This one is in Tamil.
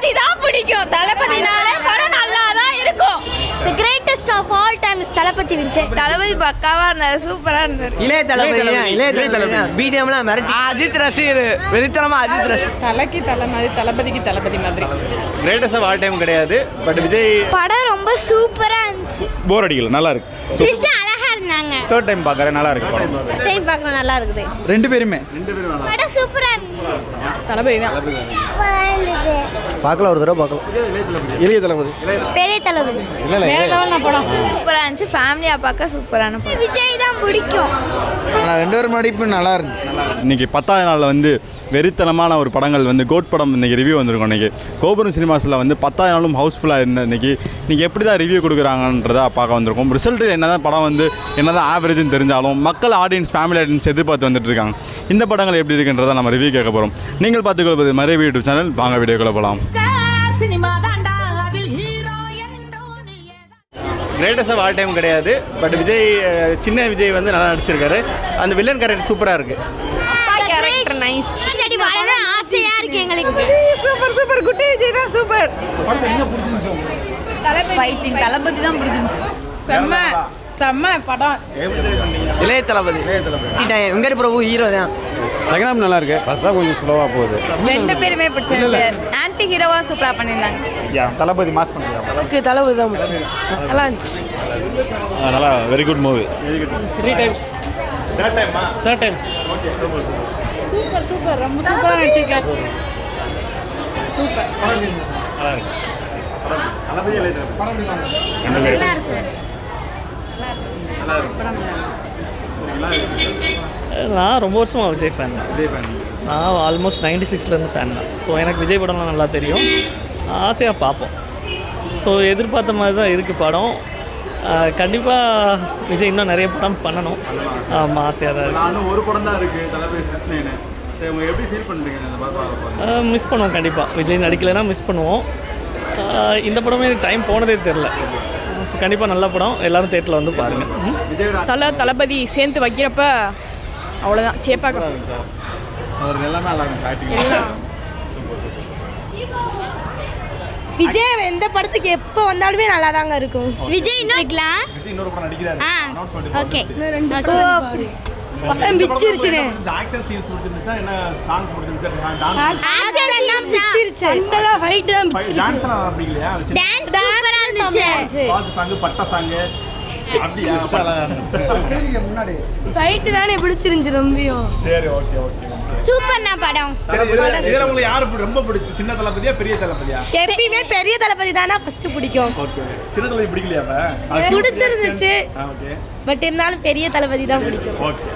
தளபதி தான் பிடிக்கும். தளபதினாலே படம் நல்லா தான் இருக்கும். The greatest of all time is தளபதி விஜய். தளபதி பக்காவா இருந்தாரு, சூப்பரா இருந்தாரு. இளைய தளபதி பிஜிஎம்லாம் மிரட்டி. அஜித் ரசிகர் வெறித்தனமா அஜித் ரசிகர். தலைக்கு தலை மாதிரி, தளபதிக்கு தளபதி மாதிரி. கிரேட்டஸ்ட் ஆஃப் ஆல் டைம் கிடையாது, பட் விஜய் படம் ரொம்ப சூப்பரா இருந்துச்சு. போர் அடிக்கல, நல்லா இருக்கு. கிறிஸ்டி அழகா இருந்தாங்க. தேர்ட் டைம் பார்க்கறேன், நல்லா இருக்கு படம். ஃபர்ஸ்ட் டைம் பார்க்கணும், நல்லா இருக்குது. ரெண்டு பேருமே படம் சூப்பரா இருந்துச்சு. தளபதி தான். பார்க்கலாம், ஒரு தடவை பார்க்கலாம். இளைய தளபதி, பெரிய தளபதி. வேற லெவல் படம். சூப்பரா இருந்துச்சு. ஃபேமிலியா பார்க்க சூப்பரான படம். விஜய் தான் பிடிக்கும். ரெண்டு பேரும் நடிப்பு நல்லா இருந்துச்சு. இன்றைக்கி 10வது நாளில் வந்து வெறித்தனமான ஒரு படங்கள் வந்து கோட் படம் இன்றைக்கி ரிவ்யூ வந்திருக்கும். இன்றைக்கி கோபுரம் சினிமாஸில் வந்து 10வது நாளும் ஹவுஸ்ஃபுல்லாக இருந்த இன்றைக்கி எப்படி தான் ரிவ்யூ கொடுக்குறாங்கன்றதை பார்க்க வந்திருக்கோம். ரிசல்ட்டு என்ன தான் படம் வந்து என்ன தான் ஆவரேஜ்னு தெரிஞ்சாலும் மக்கள் ஆடியன்ஸ், ஃபேமிலி ஆடியன்ஸ் எதிர்பார்த்து வந்துட்டுருக்காங்க. இந்த படங்கள் எப்படி இருக்குன்றதை நம்ம ரிவ்யூ கேட்க போகிறோம். நீங்கள் பார்த்துக்கொள்வது மறைவு யூடியூப் சேனல். வாங்க வீடியோக்குள்ளே போகலாம். கிரேட்டஸ்ட் ஆஃப் ஆல் டைம் கிடையாது, பட் விஜய் சின்ன விஜய் வந்து நல்லா நடிச்சிருக்காரு. அந்த வில்லன் கேரக்டர் சூப்பராக இருக்கு. Character nice. சரி வரணும் ஆசையா இருக்கு எங்களுக்கு. Super super. குட்டி விஜய் தான் சூப்பர். ஃபைட்டிங் தளபதி தான் பிடிச்சிருந்துச்சு. செம்ம செம்ம படம். இளைய தளபதி. வெங்கட் பிரபு ஹீரோ தான். செகண்ட் ஹாஃப் நல்லா இருக்கு, ஃபர்ஸ்ட் ஹாஃப் கொஞ்சம் ஸ்லோவாக போகுது. ரெண்டு பேருமே பிடிச்சிருந்துச்சு. ஆன்டி ஹீரோவா சூப்பரா பண்ணிருந்தாங்க. தளபதி மாஸ் பண்ணுறாங்க. எனக்கு தளபதி தான் பிடிச்சது. நல்லா இருந்துச்சு. நல்லா very good movie. 3 times. Third times. Super super. ரொம்ப சூப்பரா நடிச்சிருக்காரு. சூப்பர். நான் ரொம்ப வருஷமாக விஜய் ஃபேன் தான். நான் ஆல்மோஸ்ட் 96லேருந்து ஃபேன் தான். ஸோ எனக்கு விஜய் படம்லாம் நல்லா தெரியும், ஆசையாக பார்ப்போம். ஸோ எதிர்பார்த்த மாதிரி தான் இருக்குது படம். கண்டிப்பாக விஜய் இன்னும் நிறைய படம் பண்ணணும். ஆமாம், ஆசையாக தான் இருக்குது. ஒரு படம் தான் இருக்குது, தளபதி 69. சரி, உங்கள் எப்படி ஃபீல் பண்ணுறீங்க இந்த படம்? மிஸ் பண்ணுவோம் கண்டிப்பாக. விஜய் நடிக்கலைன்னா மிஸ் பண்ணுவோம். இந்த படமே டைம் போனதே தெரில. ஸோ கண்டிப்பாக நல்ல படம், எல்லோரும் தேட்டரில் வந்து பாருங்கள். தளபதி சேர்ந்து வைக்கிறப்ப அவ்வளோதான் சேப்பாக அவர் எல்லாமே நல்லா இருக்கும். விஜய் எந்த படத்துக்கு எப்போ வந்தாலுமே நல்லா தாங்க இருக்கும். விஜய் இன்னும் இருக்கலாம். இன்னொரு படம் நடிக்கிறாரு. ஓகே. படம் பிச்சிருச்சுனே. ஆக்ஷன் சீன்ஸ் பிடிச்சிருந்துச்சா, என்ன சாங்ஸ் பிடிச்சிருந்துச்சா, ஆக்ஷன் எல்லாம் பிச்சிருச்சு. சண்டை ஃபைட் தான் பிச்சிருச்சு. டான்ஸ் எல்லாம் அப்படிங்களா? டான்ஸ் சூப்பரா இருந்துச்சு. பாட்டு சாங், பட்ட சாங் அப்படியே முன்னாடி ஃபைட் தானே பிடிச்சிருந்துச்சு ரொம்பவும். சரி, ஓகே ஓகே. சூப்பர்னா படம். சரி, இதுல உங்களுக்கு யாரு ரொம்ப பிடிச்சு? சின்ன தளபதியா பெரிய தளபதியா? எப்பயுமே பெரிய தளபதி தானா ஃபர்ஸ்ட் பிடிக்கும். ஓகே. சின்ன தளபதி பிடிக்கலையா? அப்ப பிடிச்சிருந்துச்சு. ஓகே. பட் இருந்தாலும் பெரிய தளபதி தான் பிடிக்கும். ஓகே.